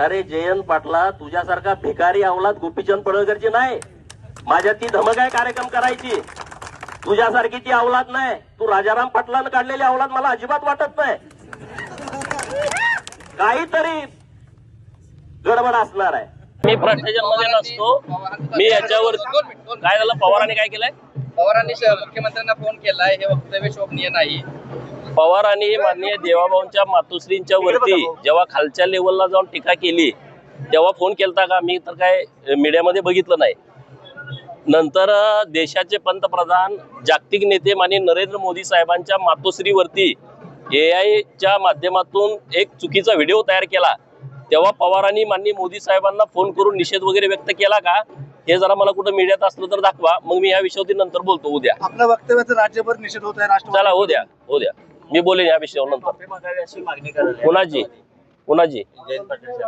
अरे जयंत पाटला, तुझ्यासारखा भिकारी अवलाद गोपीचंद पडळकरची नाही. माझ्यात ती धमक आहे कार्यक्रम करायची. तुझ्यासारखी ती अवलाद नाही. तू राजाराम पाटलानं काढलेली अवलाद मला अजिबात वाटत नाही. काहीतरी गडबड असणार आहे. मी भ्रष्टाचारामध्ये नसतो. मी याच्यावर काय झालं, पवारांनी काय केलंय? पवारांनी मुख्यमंत्र्यांना फोन केलाय, हे वक्तव्य शोभनीय नाही. पवारांनी माननीय देवाभाऊंच्या मातोश्रींच्या वरती जेव्हा खालच्या लेवलला जाऊन टीका केली तेव्हा फोन केलता का? मी तर काय मीडियामध्ये बघितलं नाही. नंतर देशाचे पंतप्रधान जागतिक नेते माननीय नरेंद्र मोदी साहेबांच्या मातोश्रीवरती AI च्या माध्यमातून एक चुकीचा व्हिडिओ तयार केला तेव्हा पवारांनी माननीय मोदी साहेबांना फोन करून निषेध वगैरे व्यक्त केला का? हे जरा मला कुठं मीडियात असलं तर दाखवा, मग मी या विषयावरती नंतर बोलतो. उद्या आपल्या वक्तव्याचा राज्यभर निषेध होत आहे. चला उद्या मी बोलेन या विषयावर नंतर. मागणी करायला कुणाची